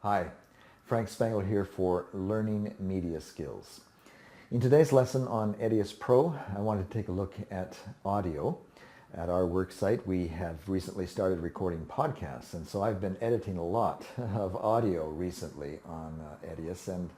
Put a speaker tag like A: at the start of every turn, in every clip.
A: Hi, Frank Spangler here for Learning Media Skills. In today's lesson on Edius Pro, I wanted to take a look at audio. At our work site, we have recently started recording podcasts, and so I've been editing a lot of audio recently on Edius. And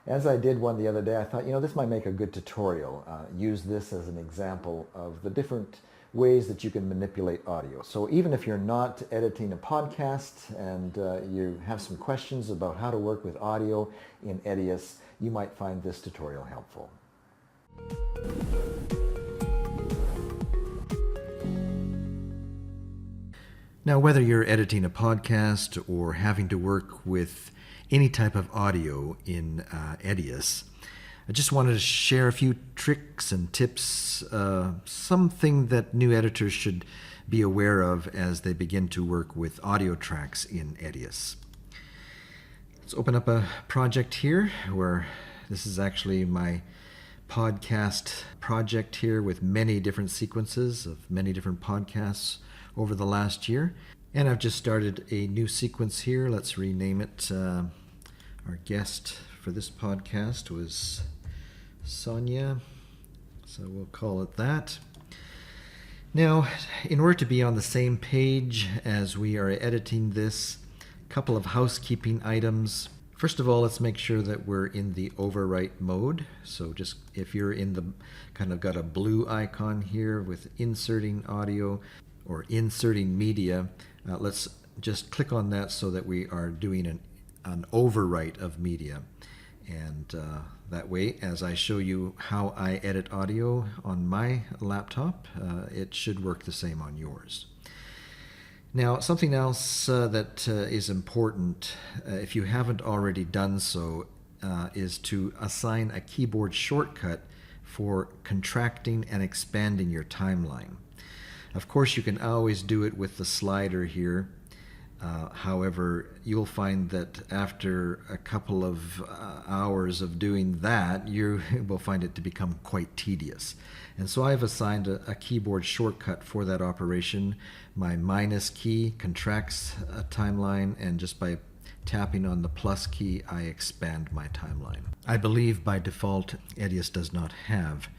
A: as I did one the other day, I thought, this might make a good tutorial. Use this as an example of the different ways that you can manipulate audio. So even if you're not editing a podcast and you have some questions about how to work with audio in Edius, you might find this tutorial helpful. Now, whether you're editing a podcast or having to work with any type of audio in Edius, I just wanted to share a few tricks and tips, something that new editors should be aware of as they begin to work with audio tracks in Edius. Let's open up a project here where this is actually my podcast project here with many different sequences of many different podcasts over the last year. And I've just started a new sequence here. Let's rename it. Our guest for this podcast was Sonia, so we'll call it that. Now, in order to be on the same page as we are editing this, a couple of housekeeping items. First of all, let's make sure that we're in the overwrite mode. So just if you're in the kind of got a blue icon here with inserting audio or inserting media, let's just click on that so that we are doing an overwrite of media. And that way, as I show you how I edit audio on my laptop, it should work the same on yours. Now, something else that is important, if you haven't already done so, is to assign a keyboard shortcut for contracting and expanding your timeline. Of course, you can always do it with the slider here. However, you'll find that after a couple of hours of doing that, you will find it to become quite tedious. And so I've assigned a keyboard shortcut for that operation. My minus key contracts a timeline, and just by tapping on the plus key, I expand my timeline. I believe by default, Edius does not have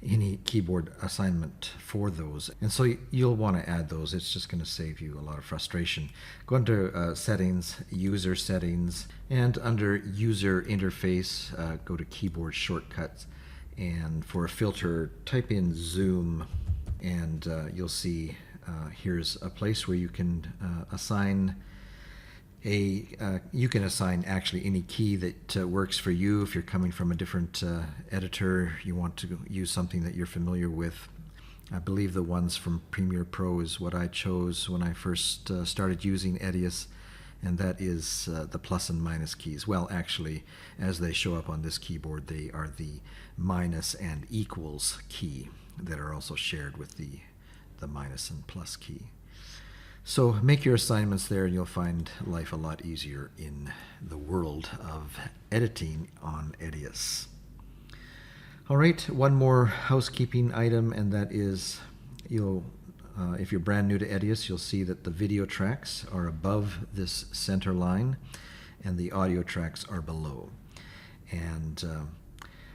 A: any keyboard assignment for those, and so you'll want to add those. It's just going to save you a lot of frustration. Go under settings, user settings, and under user interface, go to keyboard shortcuts, and for a filter, type in zoom, and you'll see here's a place where you can assign you can assign actually any key that works for you. If you're coming from a different editor, you want to use something that you're familiar with. I believe the ones from Premiere Pro is what I chose when I first started using Edius, and that is the plus and minus keys. Well, actually, as they show up on this keyboard, they are the minus and equals key that are also shared with the minus and plus key. So make your assignments there, and you'll find life a lot easier in the world of editing on Edius. All right, one more housekeeping item, and that is if you're brand new to Edius, you'll see that the video tracks are above this center line, and the audio tracks are below. And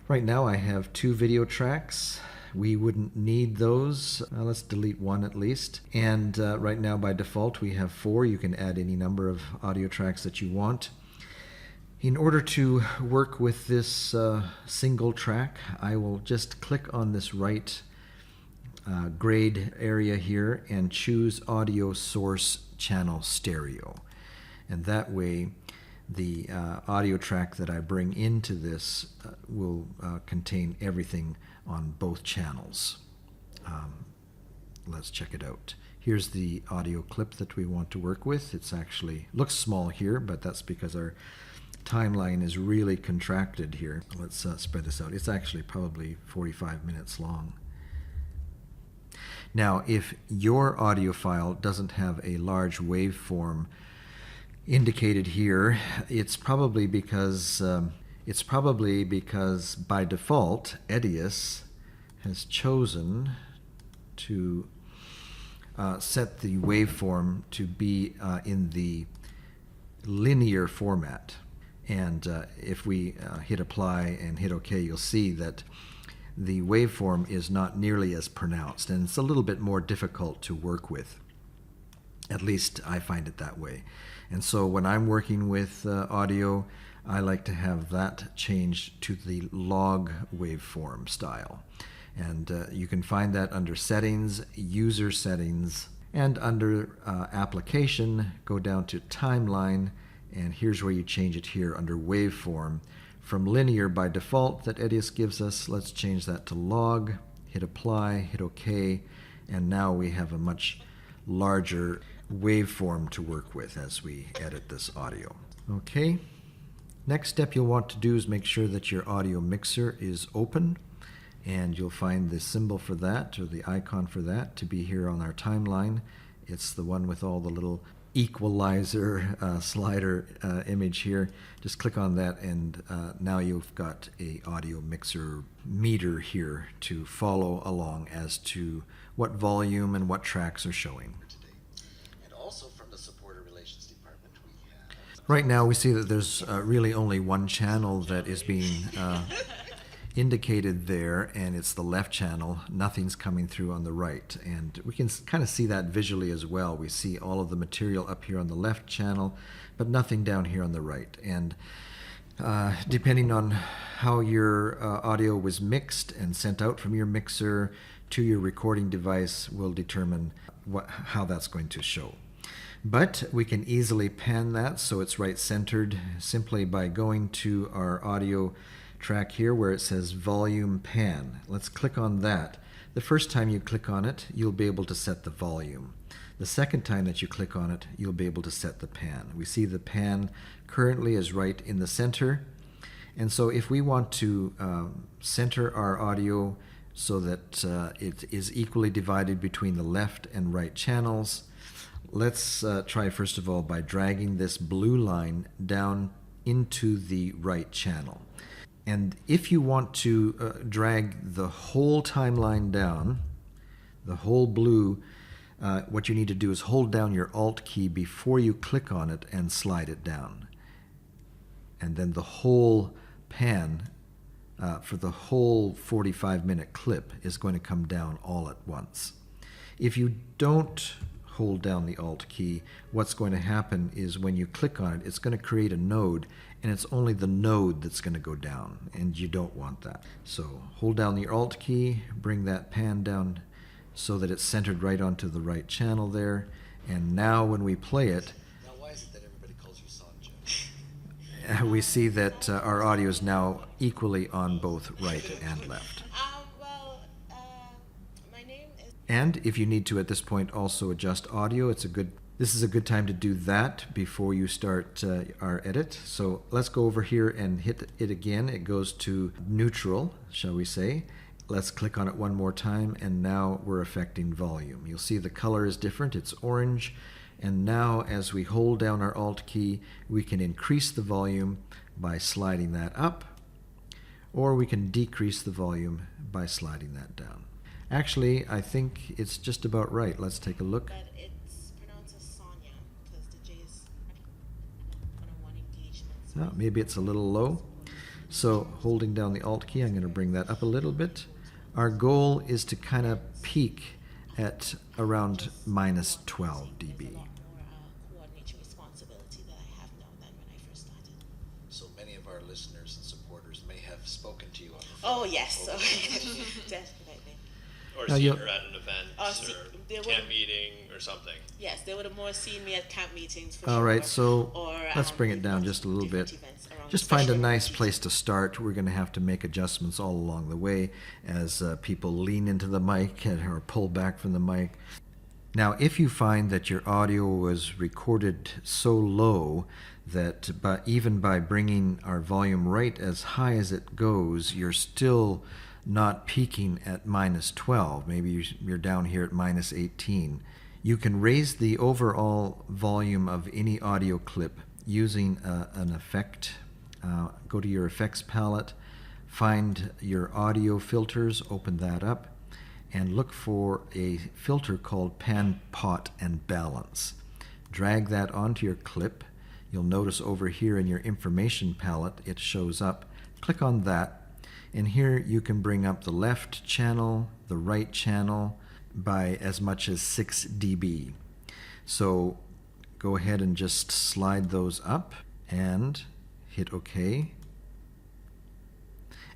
A: right now I have 2 video tracks. We wouldn't need those. Let's delete one at least. And right now by default we have 4. You can add any number of audio tracks that you want. In order to work with this single track, I will just click on this right grade area here and choose audio source channel stereo. And that way the audio track that I bring into this will contain everything on both channels. Let's check it out. Here's the audio clip that we want to work with. It's actually looks small here, but that's because our timeline is really contracted here. Let's spread this out. It's actually probably 45 minutes long. Now, if your audio file doesn't have a large waveform indicated here, it's probably because by default Edius has chosen to set the waveform to be in the linear format. And if we hit apply and hit OK, you'll see that the waveform is not nearly as pronounced, and it's a little bit more difficult to work with. At least I find it that way. And so when I'm working with audio, I like to have that changed to the log waveform style. And you can find that under Settings, User Settings, and under Application, go down to Timeline, and here's where you change it here under Waveform. From linear by default that Edius gives us, let's change that to log, hit apply, hit OK, and now we have a much larger waveform to work with as we edit this audio. Okay, next step you'll want to do is make sure that your audio mixer is open, and you'll find the symbol for that, or the icon for that, to be here on our timeline. It's the one with all the little equalizer slider image here. Just click on that, and now you've got a audio mixer meter here to follow along as to what volume and what tracks are showing.
B: And also from the Supporter Relations Department, we have...
A: Right now we see that there's really only one channel that is being indicated there, and it's the left channel. Nothing's coming through on the right, and we can kind of see that visually as well. We see all of the material up here on the left channel, but nothing down here on the right. And depending on how your audio was mixed and sent out from your mixer to your recording device will determine how that's going to show. But we can easily pan that so it's right centered simply by going to our audio track here where it says volume pan. Let's click on that. The first time you click on it, you'll be able to set the volume. The second time that you click on it, you'll be able to set the pan. We see the pan currently is right in the center. And so if we want to center our audio so that it is equally divided between the left and right channels, let's try first of all by dragging this blue line down into the right channel. And if you want to drag the whole timeline down, the whole blue, what you need to do is hold down your Alt key before you click on it and slide it down. And then the whole pan for the whole 45-minute clip is going to come down all at once. If you don't hold down the Alt key, what's going to happen is when you click on it, it's going to create a node, and it's only the node that's going to go down, and you don't want that. So hold down the Alt key, bring that pan down so that it's centered right onto the right channel there, and now when we play it,
B: Now, why is it that everybody calls you Sanjay?
A: we see that our audio is now equally on both right and left.
C: My name is...
A: And if you need to at this point also adjust audio, this is a good time to do that before you start our edit. So let's go over here and hit it again. It goes to neutral, shall we say. Let's click on it one more time, and now we're affecting volume. You'll see the color is different. It's orange. And now as we hold down our Alt key, we can increase the volume by sliding that up, or we can decrease the volume by sliding that down. Actually, I think it's just about right. Let's take a look.
C: But it's pronounced as Sonia, because the J is one engagement.
A: Oh, maybe it's a little low. So holding down the Alt key, I'm going to bring that up a little bit. Our goal is to kind of peak at around minus 12 dB.
C: There's a lot more coordination responsibility that I have now than when I first started.
B: So many of our listeners and supporters may have spoken to you on the phone.
C: Oh, yes.
B: over-
C: Definitely.
D: Or
A: Now
D: seen
A: you'll-
D: her at an event
C: they
D: or
C: would-
D: camp meeting or something.
C: Yes, they would have more seen me at camp meetings for
A: All
C: sure.
A: right, so
C: Or,
A: let's bring it down
C: different-
A: just a little bit.
C: different events around,
A: Just find a
C: especially
A: nice
C: around
A: place to start. We're going to have to make adjustments all along the way as people lean into the mic or pull back from the mic. Now, if you find that your audio was recorded so low that even by bringing our volume right as high as it goes, you're still not peaking at minus 12, maybe you're down here at minus 18, you can raise the overall volume of any audio clip using an effect. Go to your effects palette, find your audio filters, open that up, and look for a filter called Pan, Pot, and Balance. Drag that onto your clip. You'll notice over here in your information palette, it shows up. Click on that, and here you can bring up the left channel, the right channel by as much as 6 dB. So go ahead and just slide those up and hit OK.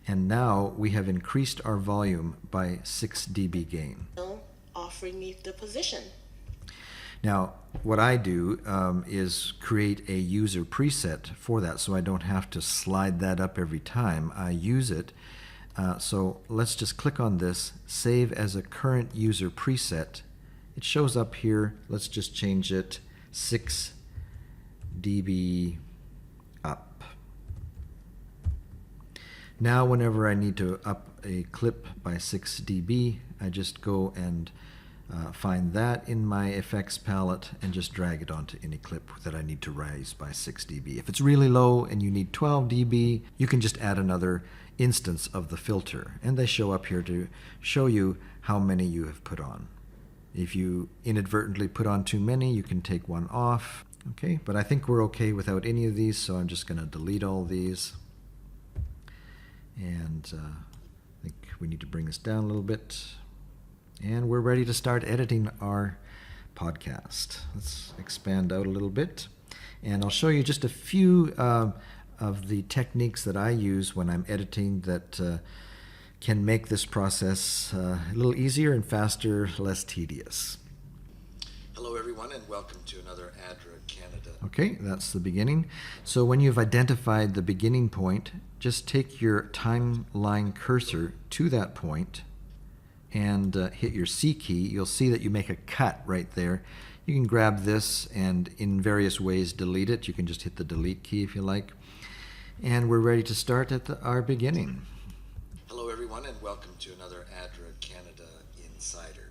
A: And now we have increased our volume by 6 dB gain.
C: Offering me the position.
A: Now, what I do is create a user preset for that, so I don't have to slide that up every time I use it. So let's just click on this, save as a current user preset. It shows up here. Let's just change it 6 dB up. Now, whenever I need to up a clip by 6 dB, I just go and find that in my effects palette and just drag it onto any clip that I need to raise by 6 dB. If it's really low and you need 12 dB, you can just add another instance of the filter, and they show up here to show you how many you have put on. If you inadvertently put on too many, you can take one off. Okay, but I think we're okay without any of these, so I'm just going to delete all these. And I think we need to bring this down a little bit. And we're ready to start editing our podcast. Let's expand out a little bit. And I'll show you just a few of the techniques that I use when I'm editing that can make this process a little easier and faster, less tedious.
B: Hello, everyone, and welcome to another ADRA Canada.
A: Okay, that's the beginning. So when you've identified the beginning point, just take your timeline cursor to that point and hit your C key. You'll see that you make a cut right there. You can grab this and in various ways delete it. You can just hit the delete key if you like. And we're ready to start at our beginning.
B: Hello, everyone, and welcome to another ADRA Canada Insider.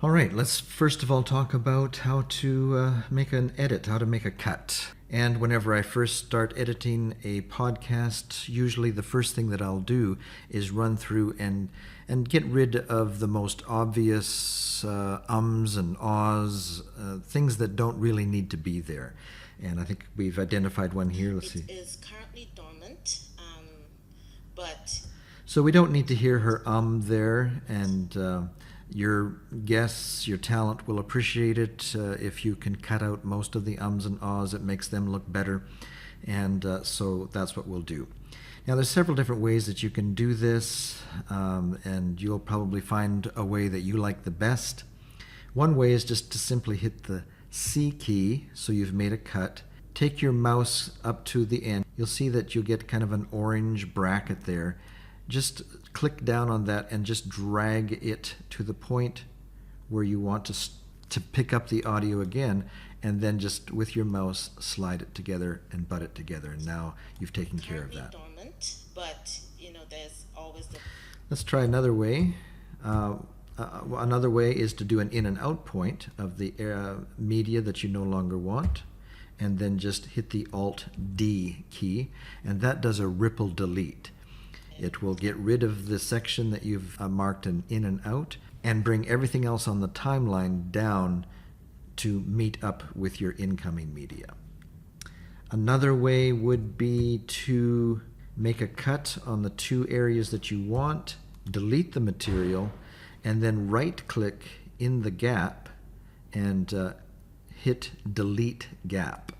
A: All right, let's first of all talk about how to make an edit, how to make a cut. And whenever I first start editing a podcast, usually the first thing that I'll do is run through and get rid of the most obvious ums and ahs, things that don't really need to be there. And I think we've identified one here. Let's see.
C: It is currently dormant, but...
A: So we don't need to hear her there, and your guests, your talent will appreciate it if you can cut out most of the ums and ahs. It makes them look better, and so that's what we'll do. Now, there's several different ways that you can do this, and you'll probably find a way that you like the best. One way is just to simply hit the C key, so you've made a cut. Take your mouse up to the end. You'll see that you'll get kind of an orange bracket there. Just click down on that and just drag it to the point where you want to pick up the audio again, and then just with your mouse slide it together and butt it together, and now you've taken care of that.
C: Dormant, but there's always the...
A: Let's try another way. Another way is to do an in and out point of the media that you no longer want, and then just hit the Alt D key, and that does a ripple delete. It will get rid of the section that you've marked an in and out and bring everything else on the timeline down to meet up with your incoming media. Another way would be to make a cut on the two areas that you want, delete the material, and then right-click in the gap and hit Delete Gap.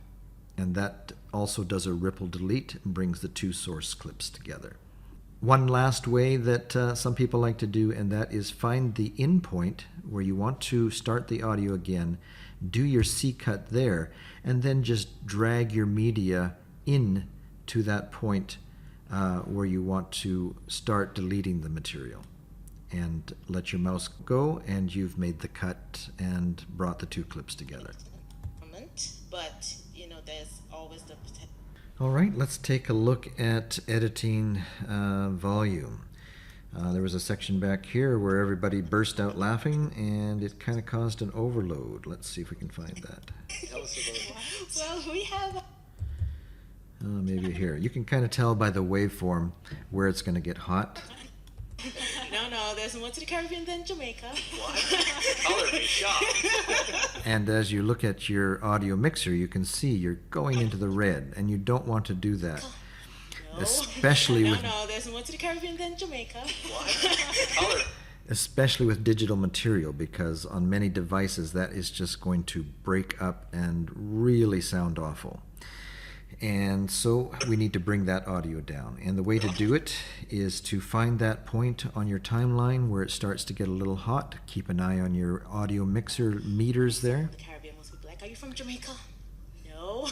A: And that also does a ripple delete and brings the two source clips together. One last way that some people like to do, and that is find the in point where you want to start the audio again, do your C-cut there, and then just drag your media in to that point where you want to start deleting the material. And let your mouse go, and you've made the cut and brought the two clips together.
C: But, there's always the potential.
A: All right, let's take a look at editing volume. There was a section back here where everybody burst out laughing, and it kind of caused an overload. Let's see if we can find that.
B: Tell us about it.
C: Well, we have...
A: Maybe here. You can kind of tell by the waveform where it's going to get hot.
C: No, no, there's more to the Caribbean than Jamaica.
D: What? Color me shocked.
A: And as you look at your audio mixer, you can see you're going into the red, and you don't want to do that.
C: No.
A: Especially with
C: no, there's more to the Caribbean than Jamaica.
D: What? Color.
A: especially with digital material, because on many devices that is just going to break up and really sound awful. And so we need to bring that audio down. And the way to do it is to find that point on your timeline where it starts to get a little hot. Keep an eye on your audio mixer meters there.
C: The Caribbean must be like, are you from Jamaica? No.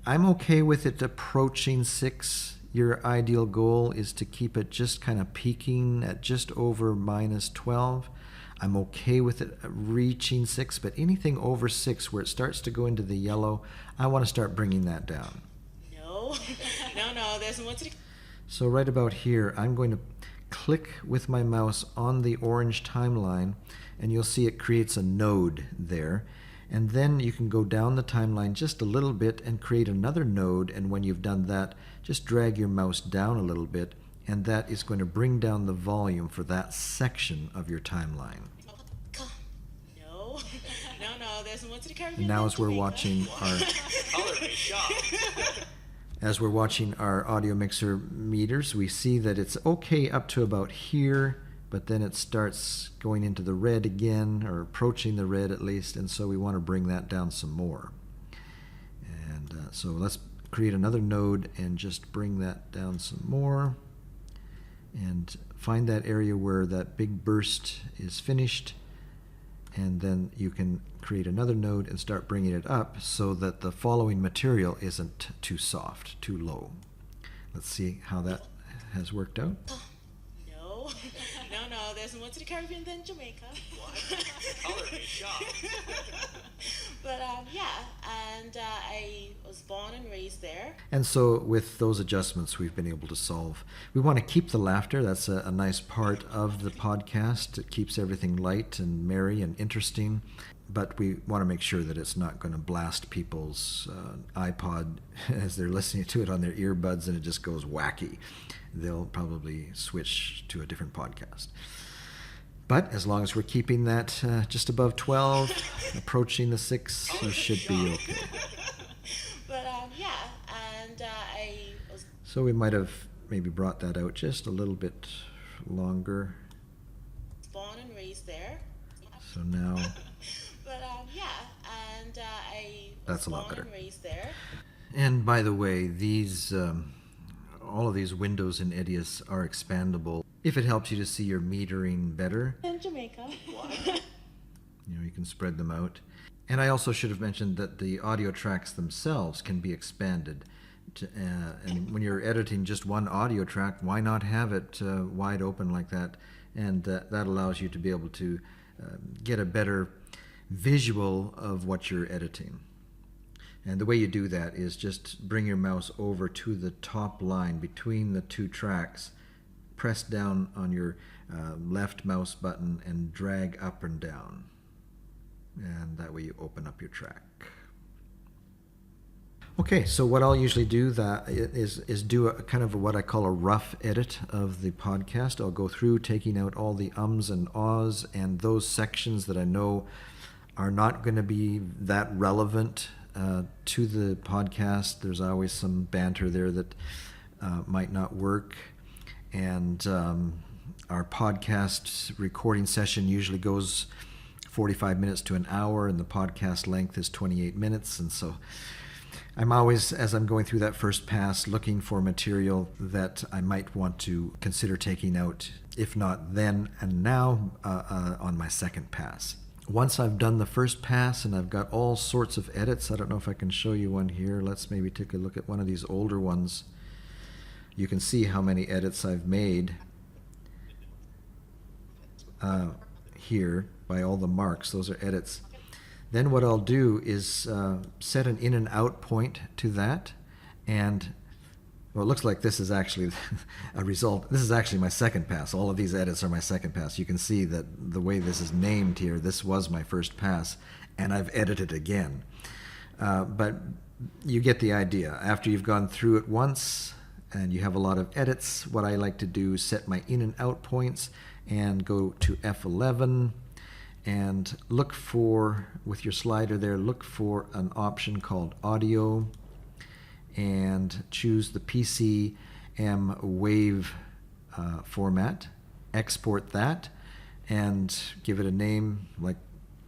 A: I'm okay with it approaching 6. Your ideal goal is to keep it just kind of peaking at just over -12. I'm okay with it reaching 6, but anything over 6 where it starts to go into the yellow, I want to start bringing that down.
C: No. no, there's more to the...
A: So right about here, I'm going to click with my mouse on the orange timeline, and you'll see it creates a node there. And then you can go down the timeline just a little bit and create another node, and when you've done that, just drag your mouse down a little bit, and that is going to bring down the volume for that section of your timeline.
C: No. no, there's more to the Caribbean
A: And now
C: than
A: as we're
C: Jamaica.
A: watching our
D: Color me shocked.
A: as we're watching our audio mixer meters, we see that it's okay up to about here, but then it starts going into the red again, or approaching the red at least, and so we want to bring that down some more. And so let's create another node and just bring that down some more, and find that area where that big burst is finished, and then you can create another node and start bringing it up so that the following material isn't too soft, too low. Let's see how that has worked out.
C: No, there's more to the Caribbean than Jamaica.
D: What? Color me shocked.
C: But yeah, and I was born and raised there.
A: And so with those adjustments we've been able to solve. We want to keep the laughter. That's a nice part of the podcast. It keeps everything light and merry and interesting. But we want to make sure that it's not going to blast people's iPod as they're listening to it on their earbuds and it just goes wacky. They'll probably switch to a different podcast. But as long as we're keeping that just above 12, approaching the 6, you should be okay.
C: But yeah, and I was
A: So we might have maybe brought that out just a little bit longer.
C: born and raised there.
A: So now
C: But yeah, and I was
A: That's a lot
C: born
A: better.
C: and raised there.
A: And by the way, these all of these windows in Edius are expandable. If it helps you to see your metering better,
C: In Jamaica.
A: you can spread them out. And I also should have mentioned that the audio tracks themselves can be expanded. And when you're editing just one audio track, why not have it wide open like that? And that allows you to be able to get a better visual of what you're editing. And the way you do that is just bring your mouse over to the top line between the two tracks, press down on your left mouse button and drag up and down. And that way you open up your track. Okay, so what I'll usually do is do a kind of what I call a rough edit of the podcast. I'll go through taking out all the ums and ahs and those sections that I know are not going to be that relevant to the podcast. There's always some banter there that might not work. And our podcast recording session usually goes 45 minutes to an hour, and the podcast length is 28 minutes. And so I'm always, as I'm going through that first pass, looking for material that I might want to consider taking out, if not then and now, on my second pass. Once I've done the first pass and I've got all sorts of edits, I don't know if I can show you one here. Let's maybe take a look at one of these older ones. You can see how many edits I've made here by all the marks. Those are edits. Then what I'll do is set an in and out point to that, and well, it looks like this is actually a result. This is actually my second pass. All of these edits are my second pass. You can see that the way this is named here, this was my first pass, and I've edited again. But you get the idea. After you've gone through it once and you have a lot of edits, what I like to do is set my in and out points and go to F11 and look for, with your slider there, look for an option called audio and choose the PCM wave format. Export that and give it a name like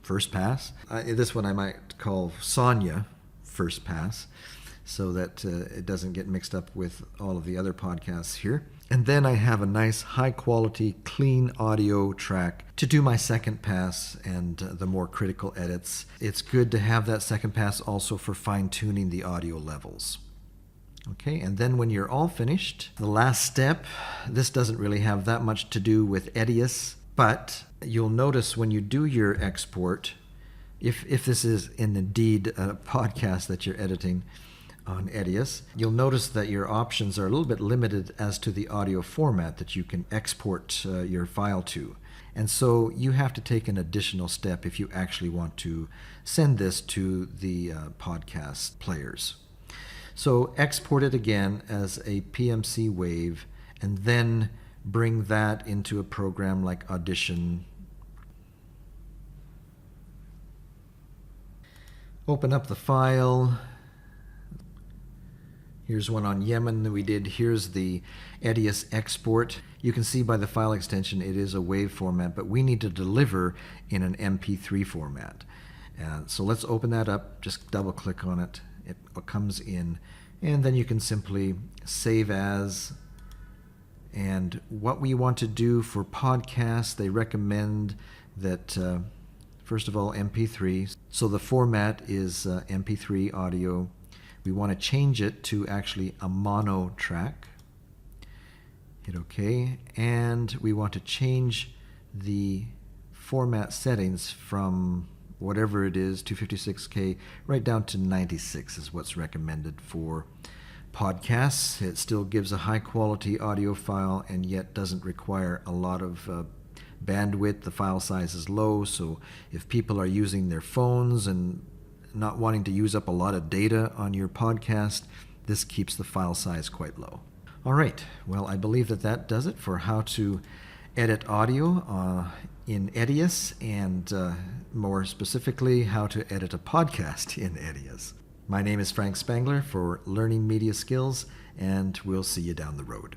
A: First Pass. This one I might call Sonia First Pass, so that it doesn't get mixed up with all of the other podcasts here. And then I have a nice high quality clean audio track to do my second pass and the more critical edits. It's good to have that second pass also for fine tuning the audio levels. Okay, and then when you're all finished, the last step, this doesn't really have that much to do with Edius, but you'll notice when you do your export, if this is indeed a podcast that you're editing on Edius, you'll notice that your options are a little bit limited as to the audio format that you can export your file to. And so you have to take an additional step if you actually want to send this to the podcast players. So export it again as a PMC wave and then bring that into a program like Audition. Open up the file. Here's one on Yemen that we did. Here's the Edius export. You can see by the file extension it is a wave format, but we need to deliver in an MP3 format. So let's open that up. Just double click on it. It comes in, and then you can simply save as. And what we want to do for podcasts, they recommend that first of all MP3. So the format is MP3 audio. We want to change it to actually a mono track. Hit OK, and we want to change the format settings from whatever it is, 256K, right down to 96 is what's recommended for podcasts. It still gives a high quality audio file and yet doesn't require a lot of bandwidth. The file size is low, so if people are using their phones and not wanting to use up a lot of data on your podcast, this keeps the file size quite low. All right, well, I believe that does it for how to edit audio in Edius, and more specifically, how to edit a podcast in Edius. My name is Frank Spangler for Learning Media Skills, and we'll see you down the road.